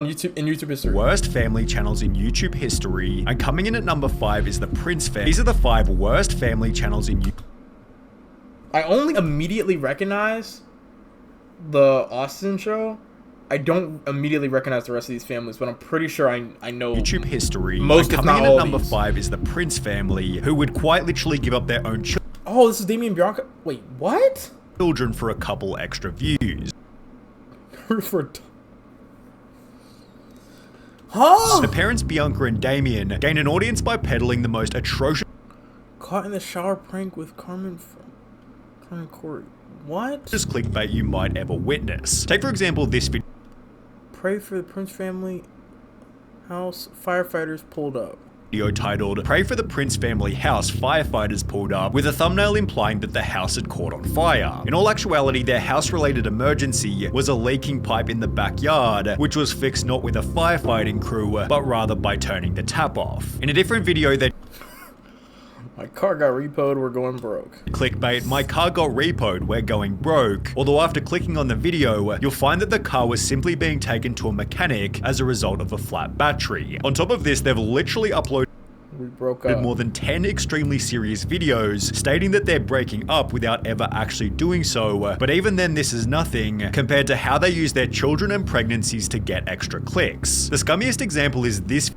YouTube history. Worst family channels in YouTube history, and coming in at number 5 is the Prince family. These are the 5 worst family channels in YouTube. I only immediately recognize the Austin show. I don't immediately recognize the rest of these families, but I'm pretty sure I know YouTube history. Most, and if coming not in all at number these. 5 is the Prince family, who would quite literally give up their own Oh, this is Damien Bianca. Wait, what? children for a couple extra views. Huh? The parents Bianca and Damien gain an audience by peddling the most atrocious Caught in the shower prank with Carmen Corey. What? clickbait you might ever witness. Take for example this video. Pray for the Prince family house. Firefighters pulled up. Titled "Pray for the Prince Family House, Firefighters Pulled Up," with a thumbnail implying that the house had caught on fire. In all actuality, their house-related emergency was a leaking pipe in the backyard, which was fixed not with a firefighting crew, but rather by turning the tap off. In a different video, they My car got repoed, we're going broke. clickbait, "My car got repoed, we're going broke." Although after clicking on the video, you'll find that the car was simply being taken to a mechanic as a result of a flat battery. On top of this, they've literally uploaded We broke up. more than 10 extremely serious videos stating that they're breaking up without ever actually doing so, but even then this is nothing compared to how they use their children and pregnancies to get extra clicks. The scummiest example is this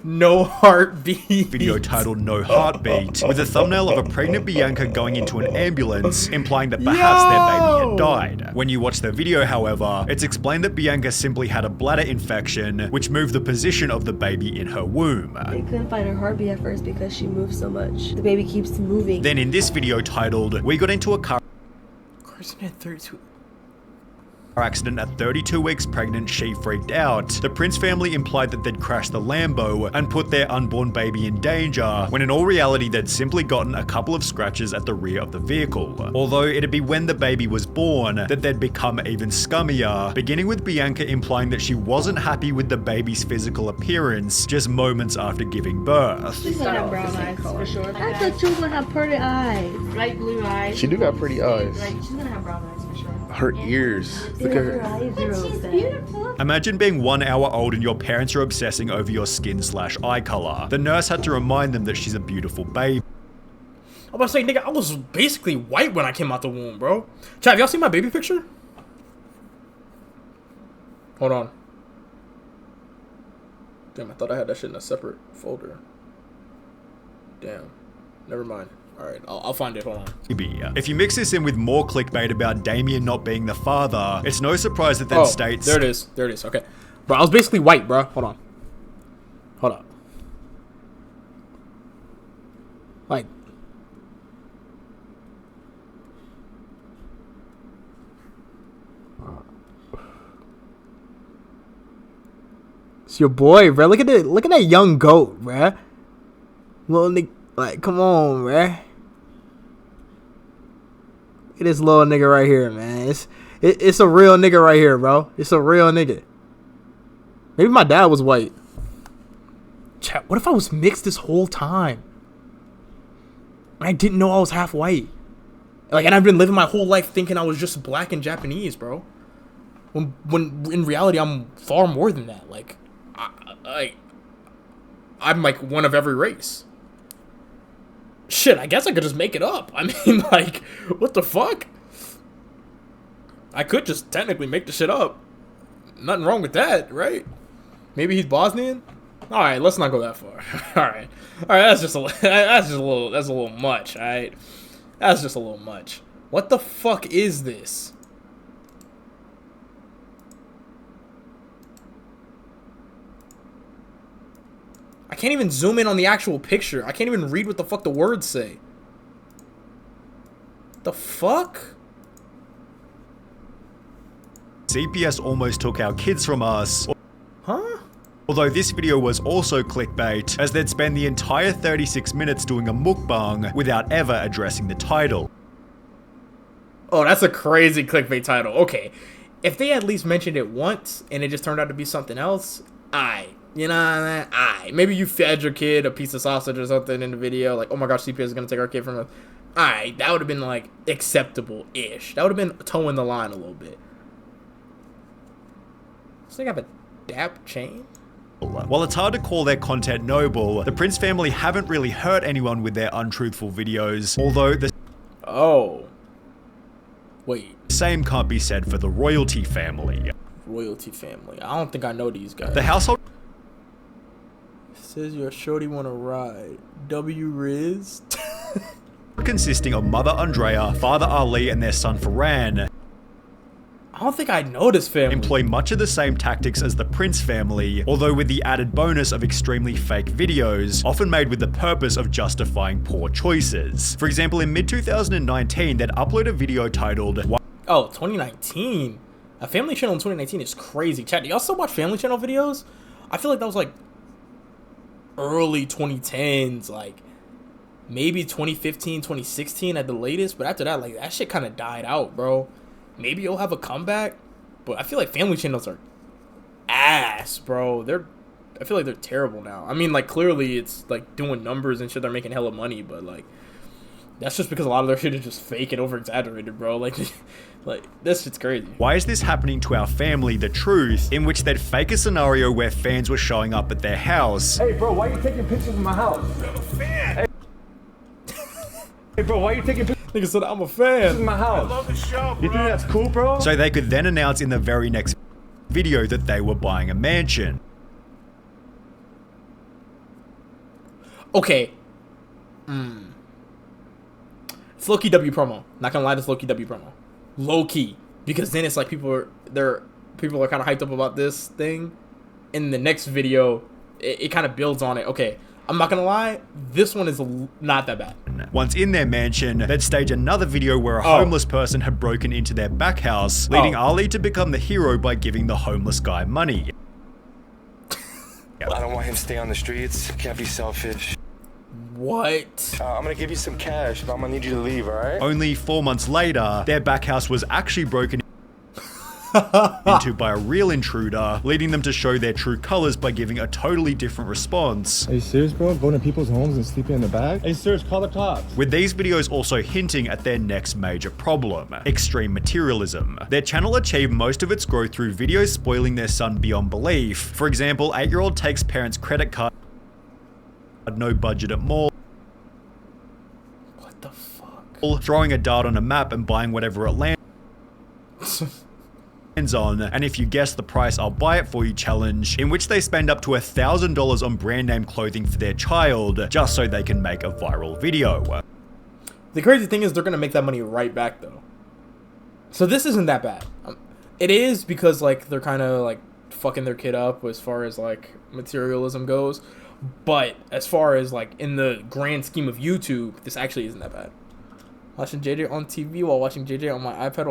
No heartbeat. video titled "No Heartbeat," with a thumbnail of a pregnant Bianca going into an ambulance, implying that perhaps their baby had died. When you watch the video, however, it's explained that Bianca simply had a bladder infection, which moved the position of the baby in her womb. They couldn't find her heartbeat at first because she moved so much. The baby keeps moving. Then in this video titled "We got into a car Carson had 32. accident at 32 weeks pregnant, she freaked out. The Prince family implied that they'd crashed the Lambo and put their unborn baby in danger, when in all reality they'd simply gotten a couple of scratches at the rear of the vehicle. Although it'd be when the baby was born that they'd become even scummier, beginning with Bianca implying that she wasn't happy with the baby's physical appearance just moments after giving birth. She's gonna have brown eyes for sure. I thought she was gonna have pretty eyes. Light blue eyes. She do got pretty eyes. Like, she's gonna have brown eyes for sure. Her ears. Look at her. eyes are open. Beautiful. Imagine being 1 hour old and your parents are obsessing over your skin/eye color. The nurse had to remind them that she's a beautiful baby. I'm about to say, nigga, I was basically white when I came out the womb, bro. Chat, have y'all seen my baby picture? Hold on. Damn, I thought I had that shit in a separate folder. Damn. Never mind. Alright, I'll find it. Hold on. If you mix this in with more clickbait about Damien not being the father, it's no surprise that then states... there it is. There it is. Okay. Bro, I was basically white, bro. Hold on. Hold up. Like... It's your boy, bro. Look at that young goat, bro. Little nigga, like, come on, bro. Look at this little nigga right here, man. It's a real nigga right here, bro. It's a real nigga. Maybe my dad was white. Chat, what if I was mixed this whole time? And I didn't know I was half white. Like, and I've been living my whole life thinking I was just black and Japanese, bro. When in reality, I'm far more than that. Like, I'm like one of every race. Shit, I guess I could just make it up. I mean, like, what the fuck? I could just technically make the shit up. Nothing wrong with that, right? Maybe he's Bosnian? Alright, let's not go that far. Alright. Alright, that's a little much, alright? That's just a little much. What the fuck is this? I can't even zoom in on the actual picture. I can't even read what the fuck the words say. The fuck? CPS almost took our kids from us. Huh? Although this video was also clickbait, as they'd spend the entire 36 minutes doing a mukbang without ever addressing the title. Oh, that's a crazy clickbait title. Okay. If they at least mentioned it once and it just turned out to be something else, you know what I mean? Maybe you fed your kid a piece of sausage or something in the video, like, oh my gosh, CPS is gonna take our kid from us. That would have been, like, acceptable-ish. That would have been towing the line a little bit. Does they have a dap chain? While it's hard to call their content noble, the Prince family haven't really hurt anyone with their untruthful videos, although the Wait. same can't be said for the royalty family. Royalty family. I don't think I know these guys. The household Says your shorty wanna ride. W Riz. consisting of Mother Andrea, Father Ali, and their son Ferran I don't think I know this family. employ much of the same tactics as the Prince family, although with the added bonus of extremely fake videos, often made with the purpose of justifying poor choices. For example, in mid-2019, they'd upload a video titled Oh, 2019. A family channel in 2019 is crazy. Chat, do y'all still watch family channel videos? I feel like that was like early 2010s, like maybe 2015, 2016 at the latest. But after that, like that shit kind of died out, bro. Maybe you'll have a comeback, but I feel like family channels are ass, bro. I feel like they're terrible now. I mean, like clearly it's like doing numbers and shit. They're making hella money, but like that's just because a lot of their shit is just fake and over exaggerated, bro. Like this shit's crazy. Why is this happening to our family? The truth, in which they'd fake a scenario where fans were showing up at their house. Hey, bro, why are you taking pictures of my house? I'm a fan. Hey, bro, why are you taking pictures Nigga said I'm a fan. of my house? I love the show, bro. You think that's cool, bro? So they could then announce in the very next video that they were buying a mansion. Okay. It's low-key W promo. Not gonna lie, this low-key W promo. Low-key. Because then it's like people are kind of hyped up about this thing. In the next video, it kind of builds on it. Okay. I'm not gonna lie, this one is not that bad. Once in their mansion, they'd stage another video where a homeless person had broken into their back house, leading Ali to become the hero by giving the homeless guy money. I don't want him to stay on the streets. Can't be selfish. What? I'm gonna give you some cash, but I'm gonna need you to leave, alright? Only 4 months later, their back house was actually broken into by a real intruder, leading them to show their true colors by giving a totally different response. Are you serious, bro? Going to people's homes and sleeping in the bag? Hey, serious, call the cops. With these videos also hinting at their next major problem, extreme materialism. Their channel achieved most of its growth through videos spoiling their son beyond belief. For example, 8-year-old takes parents' credit card, no budget at mall, What the fuck? throwing a dart on a map and buying whatever it lands on, and if you guess the price, I'll buy it for you challenge, in which they spend up to $1,000 on brand name clothing for their child, just so they can make a viral video. The crazy thing is they're gonna make that money right back though. So this isn't that bad. It is because like they're kind of like fucking their kid up as far as like materialism goes, but as far as like in the grand scheme of YouTube, this actually isn't that bad. Watching JJ on TV while watching JJ on my iPad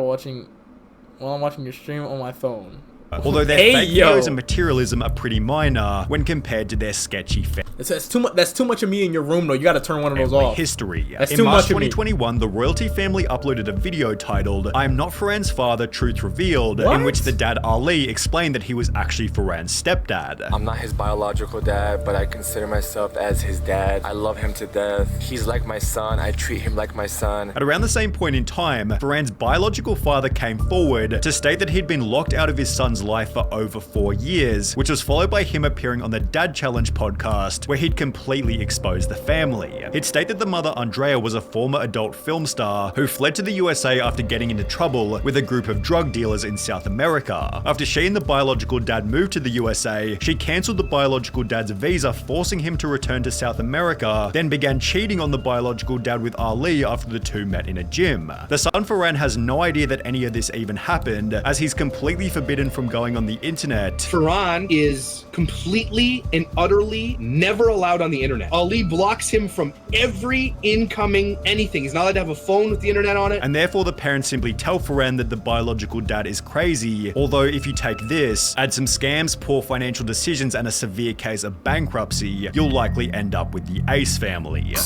while I'm watching your stream on my phone. Although their fake videos and materialism are pretty minor when compared to their sketchy That's too much. That's too much of me in your room, though. You got to turn one of those off. history. That's in too March much of me. 2021, the royalty family uploaded a video titled "I am not Ferran's father, truth revealed," What? in which the dad Ali explained that he was actually Ferran's stepdad. I'm not his biological dad, but I consider myself as his dad. I love him to death. He's like my son. I treat him like my son. At around the same point in time, Ferran's biological father came forward to state that he'd been locked out of his son's life for over 4 years, which was followed by him appearing on the Dad Challenge podcast, where he'd completely exposed the family. He'd state that the mother Andrea was a former adult film star who fled to the USA after getting into trouble with a group of drug dealers in South America. After she and the biological dad moved to the USA, she cancelled the biological dad's visa, forcing him to return to South America, then began cheating on the biological dad with Ali after the two met in a gym. The son Ferran has no idea that any of this even happened, as he's completely forbidden from going on the internet. Ferran is completely and utterly never allowed on the internet. Ali blocks him from every incoming anything. He's not allowed to have a phone with the internet on it. And therefore the parents simply tell Ferran that the biological dad is crazy, although if you take this, add some scams, poor financial decisions, and a severe case of bankruptcy, you'll likely end up with the Ace family.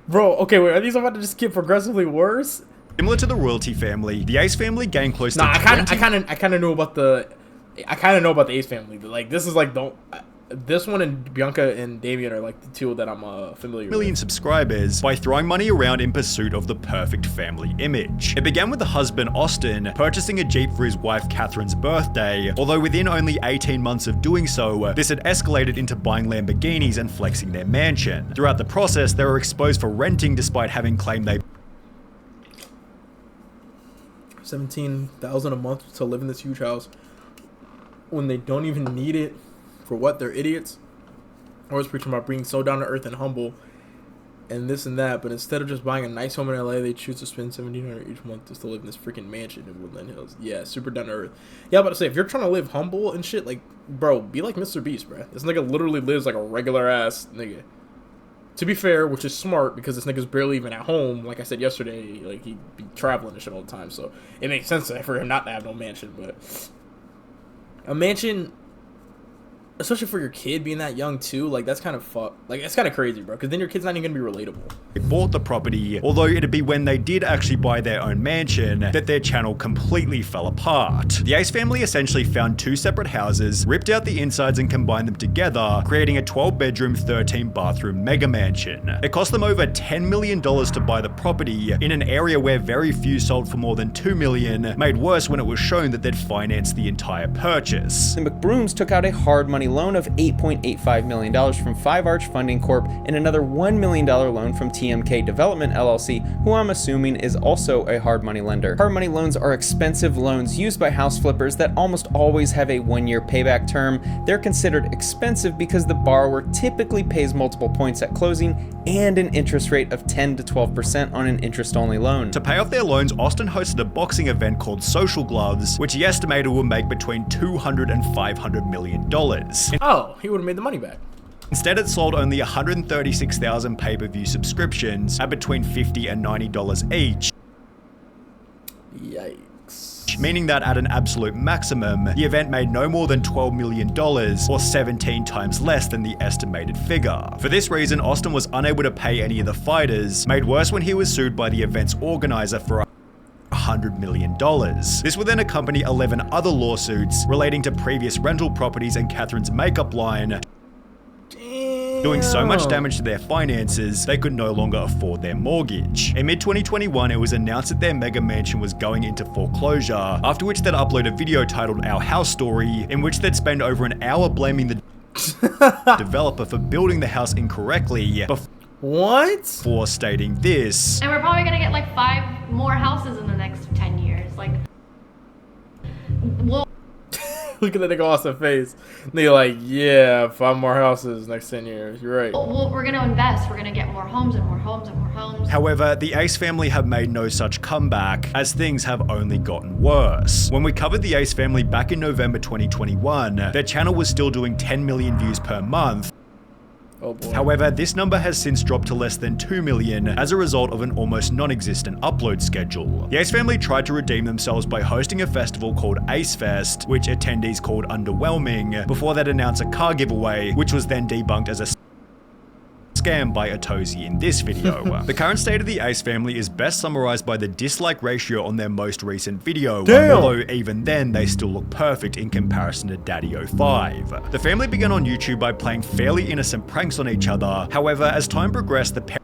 Bro, okay, wait, are these about to just get progressively worse? Similar to the royalty family, the Ace family gained close to I kind of know about the Ace family, but like this is like This one and Bianca and Damien are like the two that I'm familiar million with. subscribers by throwing money around in pursuit of the perfect family image. It began with the husband Austin purchasing a Jeep for his wife Catherine's birthday, although within only 18 months of doing so, this had escalated into buying Lamborghinis and flexing their mansion. Throughout the process, they were exposed for renting despite having claimed they $17,000 a month to live in this huge house when they don't even need it. For what? They're idiots. Always preaching about being so down to earth and humble and this and that, but instead of just buying a nice home in LA, they choose to spend $1,700 each month just to live in this freaking mansion in Woodland Hills. Yeah, super down to earth. Yeah, I'm about to say, if you're trying to live humble and shit, like, bro, be like Mr. Beast, bro. This nigga literally lives like a regular ass nigga. To be fair, which is smart because this nigga's barely even at home. Like I said yesterday, like he'd be traveling and shit all the time, so it makes sense for him not to have no mansion. But a mansion, especially for your kid being that young too, like that's kind of like it's kind of crazy, bro, because then your kid's not even gonna be relatable. They bought the property, although it'd be when they did actually buy their own mansion that their channel completely fell apart. The Ace family essentially found two separate houses, ripped out the insides and combined them together, creating a 12-bedroom, 13-bathroom mega mansion. It cost them over $10 million to buy the property in an area where very few sold for more than $2 million, made worse when it was shown that they'd financed the entire purchase. The McBrooms took out a hard money loan of $8.85 million from Five Arch Funding Corp and another $1 million loan from TMK Development LLC, who I'm assuming is also a hard money lender. Hard money loans are expensive loans used by house flippers that almost always have a 1-year payback term. They're considered expensive because the borrower typically pays multiple points at closing and an interest rate of 10 to 12% on an interest-only loan. To pay off their loans, Austin hosted a boxing event called Social Gloves, which he estimated would make between $200 and $500 million. Oh, he would have made the money back. Instead, it sold only 136,000 pay-per-view subscriptions at between $50 and $90 each. Yikes. Meaning that at an absolute maximum, the event made no more than $12 million, or 17 times less than the estimated figure. For this reason, Austin was unable to pay any of the fighters, made worse when he was sued by the event's organizer for $100 million. This would then accompany 11 other lawsuits relating to previous rental properties and Catherine's makeup line, doing so much damage to their finances, they could no longer afford their mortgage. In mid-2021, it was announced that their mega mansion was going into foreclosure, after which they'd upload a video titled Our House Story, in which they'd spend over an hour blaming the developer for building the house incorrectly before stating this. And we're probably gonna get like 5 more houses in the next 10 years. Like, well, Look at that nigga Austin face. They're like, yeah, 5 more houses next 10 years. You're right. well, we're gonna invest. We're gonna get more homes and more homes and more homes. However, the Ace family have made no such comeback, as things have only gotten worse. When we covered the Ace family back in November 2021, their channel was still doing 10 million views per month. Oh boy. However, this number has since dropped to less than 2 million as a result of an almost non-existent upload schedule. The Ace family tried to redeem themselves by hosting a festival called Ace Fest, which attendees called underwhelming, before they'd announce a car giveaway, which was then debunked as a scam by Atozi in this video. The current state of the Ace family is best summarized by the dislike ratio on their most recent video, although even then they still look perfect in comparison to Daddy05. The family began on YouTube by playing fairly innocent pranks on each other. However, as time progressed, the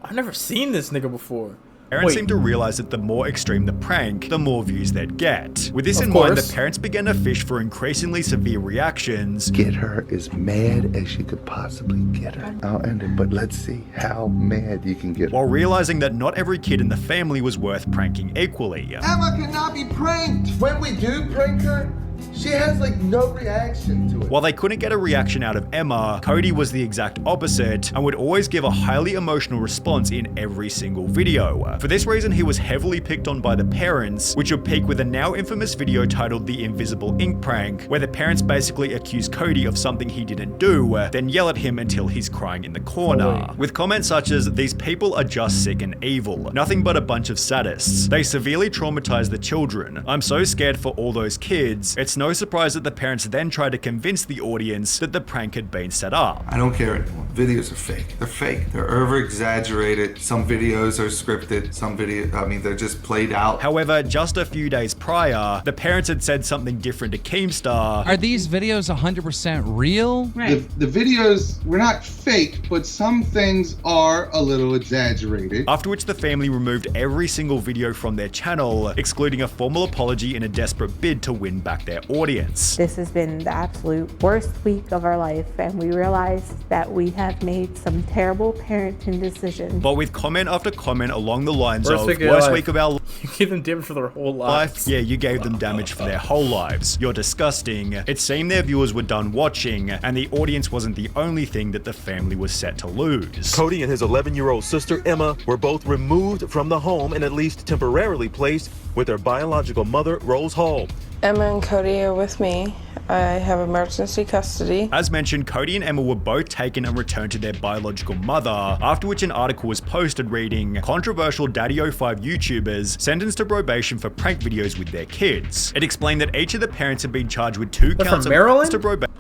I've never seen this nigga before. parents Wait. seemed to realize that the more extreme the prank, the more views they'd get. With this Of in mind, course. the parents began to fish for increasingly severe reactions, Get her as mad as you could possibly get her. I'll end it, but let's see how mad you can get her. while realizing that not every kid in the family was worth pranking equally. Emma cannot be pranked. When we do prank her, she has like no reaction to it. While they couldn't get a reaction out of Emma, Cody was the exact opposite and would always give a highly emotional response in every single video. For this reason, he was heavily picked on by the parents, which would peak with a now infamous video titled The Invisible Ink Prank, where the parents basically accuse Cody of something he didn't do, then yell at him until he's crying in the corner. With comments such as, "These people are just sick and evil. Nothing but a bunch of sadists. They severely traumatize the children. I'm so scared for all those kids. It's no no surprise that the parents then tried to convince the audience that the prank had been set up. I don't care anymore. Videos are fake. They're fake. They're over-exaggerated. Some videos are scripted. Some they're just played out. However, just a few days prior, the parents had said something different to Keemstar. Are these videos 100% real? Right. The videos were not fake, but some things are a little exaggerated. After which the family removed every single video from their channel, excluding a formal apology in a desperate bid to win back their audience. This has been the absolute worst week of our life, and we realize that we have made some terrible parenting decisions. But with comment after comment along the lines worst of, week of our life. You gave them damage for their whole lives. Yeah, you gave them damage for their whole lives. You're disgusting. It seemed their viewers were done watching, and the audience wasn't the only thing that the family was set to lose. Cody and his 11-year-old sister, Emma, were both removed from the home and at least temporarily placed with their biological mother, Rose Hall. Emma and Cody are with me. I have emergency custody. As mentioned, Cody and Emma were both taken and returned to their biological mother, after which an article was posted reading, "Controversial Daddy05 YouTubers sentenced to probation for prank videos with their kids." It explained that each of the parents had been charged with 2 counts of Maryland? to probation.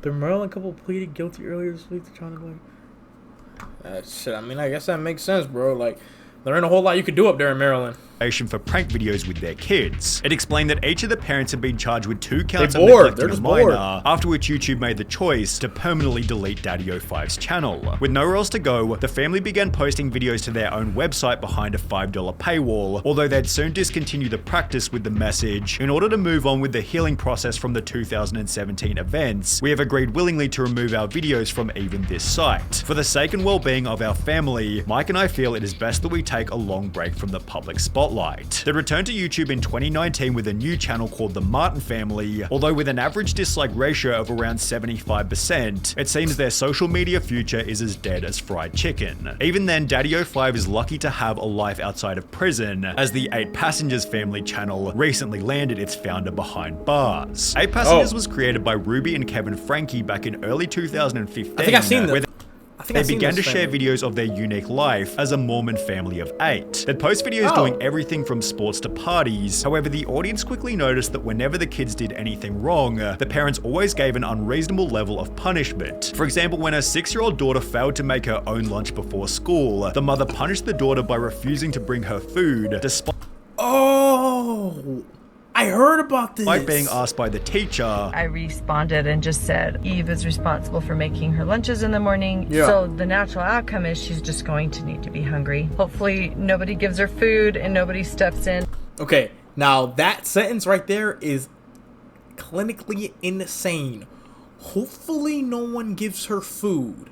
The Maryland couple pleaded guilty earlier this week to trying to shit, I mean, I guess that makes sense, bro. Like, there ain't a whole lot you could do up there in Maryland. For prank videos with their kids. It explained that each of the parents had been charged with 2 counts of They're neglecting a just minor, bored. after which YouTube made the choice to permanently delete Daddy05's channel. With nowhere else to go, the family began posting videos to their own website behind a $5 paywall, although they'd soon discontinue the practice with the message, "In order to move on with the healing process from the 2017 events, we have agreed willingly to remove our videos from even this site. For the sake and well-being of our family, Mike and I feel it is best that we take a long break from the public spotlight." They returned to YouTube in 2019 with a new channel called The Martin Family, although with an average dislike ratio of around 75%, it seems their social media future is as dead as fried chicken. Even then, Daddy05 is lucky to have a life outside of prison, as the 8 Passengers family channel recently landed its founder behind bars. 8 Passengers was created by Ruby and Kevin Frankie back in early 2015. I think I've seen them. They began to share videos of their unique life as a Mormon family of 8. They'd post videos doing everything from sports to parties. However, the audience quickly noticed that whenever the kids did anything wrong, the parents always gave an unreasonable level of punishment. For example, when her 6-year-old daughter failed to make her own lunch before school, the mother punished the daughter by refusing to bring her food despite I heard about this. Like being asked by the teacher. I responded and just said, Eve is responsible for making her lunches in the morning. Yeah. So the natural outcome is she's just going to need to be hungry. Hopefully nobody gives her food and nobody steps in. Okay, now that sentence right there is clinically insane. Hopefully no one gives her food.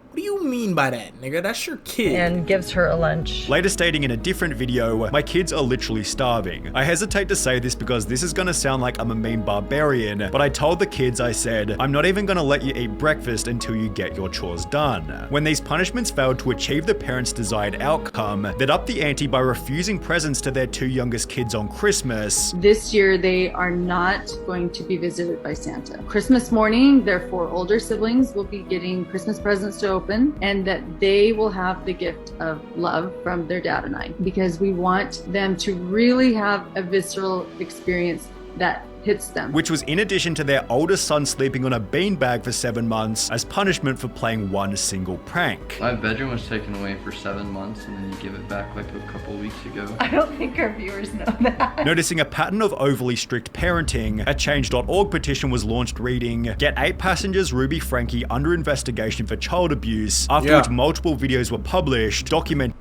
What do you mean by that, nigga? That's your kid. And gives her a lunch. Later stating in a different video, "My kids are literally starving. I hesitate to say this because this is gonna sound like I'm a mean barbarian, but I told the kids, I said, I'm not even gonna let you eat breakfast until you get your chores done." When these punishments failed to achieve the parents' desired outcome, they'd upped the ante by refusing presents to their 2 youngest kids on Christmas. This year, they are not going to be visited by Santa. Christmas morning, their 4 older siblings will be getting Christmas presents to open, and that they will have the gift of love from their dad and I, because we want them to really have a visceral experience that hits them. Which was in addition to their oldest son sleeping on a beanbag for 7 months as punishment for playing one single prank. My bedroom was taken away for 7 months and then you give it back like a couple weeks ago. I don't think our viewers know that. Noticing a pattern of overly strict parenting, a Change.org petition was launched reading, "Get 8 Passengers Ruby Frankie under investigation for child abuse," after which multiple videos were published documenting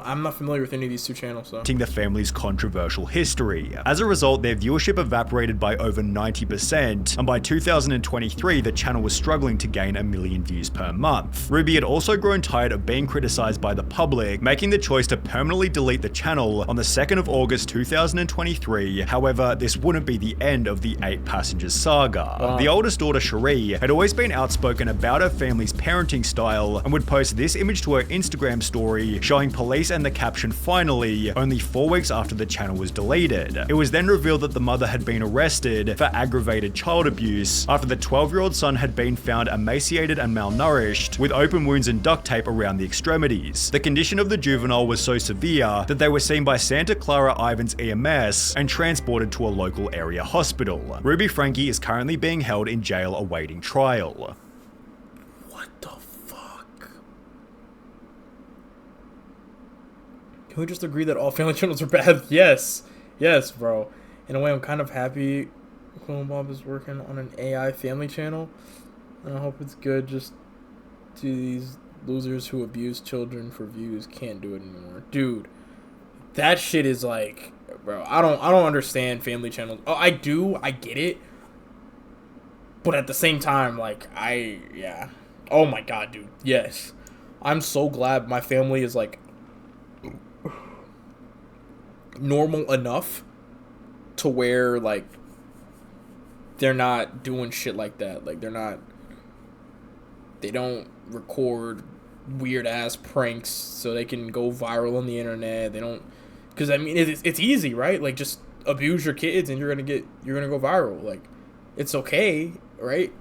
I'm not familiar with any of these 2 channels, so. The family's controversial history. As a result, their viewership evaporated by over 90%, and by 2023, the channel was struggling to gain 1 million views per month. Ruby had also grown tired of being criticized by the public, making the choice to permanently delete the channel on the 2nd of August 2023. However, this wouldn't be the end of the 8 Passengers saga. Wow. The oldest daughter, Cherie, had always been outspoken about her family's parenting style and would post this image to her Instagram story showing police and the caption "finally" only 4 weeks after the channel was deleted. It was then revealed that the mother had been arrested for aggravated child abuse after the 12-year-old son had been found emaciated and malnourished, with open wounds and duct tape around the extremities. The condition of the juvenile was so severe that they were seen by Santa Clara Islands EMS and transported to a local area hospital. Ruby Franke is currently being held in jail awaiting trial. What the fuck? Can we just agree that all family channels are bad? Yes. Yes, bro. In a way, I'm kind of happy Clone Bob is working on an AI family channel. And I hope it's good. Just to these losers who abuse children for views can't do it anymore. Dude, that shit is like, bro, I don't understand family channels. Oh, I do. I get it. But at the same time, like, yeah. Oh my god, dude. Yes. I'm so glad my family is, like, normal enough to where, like, they're not doing shit like that. Like, they don't record weird ass pranks so they can go viral on the internet. They don't, because I mean, it's easy, right? Like, just abuse your kids and you're gonna go viral. Like, it's okay, right?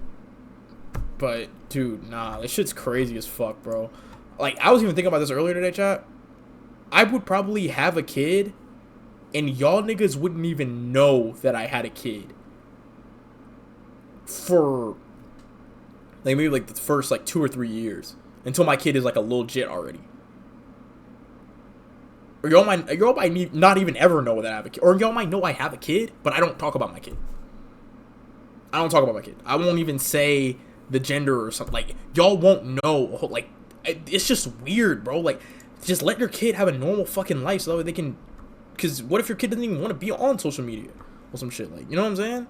But dude, nah, this shit's crazy as fuck, bro. Like, I was even thinking about this earlier today, chat. I would probably have a kid and y'all niggas wouldn't even know that I had a kid for like maybe like the first like 2 or 3 years until my kid is like a little jit already. Or y'all might not even ever know that I have a kid. Or y'all might know I have a kid, but I don't talk about my kid. I don't talk about my kid. I won't even say the gender or something. Like, y'all won't know. Like, it's just weird, bro. Like, just let your kid have a normal fucking life so that way they can... Because what if your kid doesn't even want to be on social media or some shit? Like, you know what I'm saying?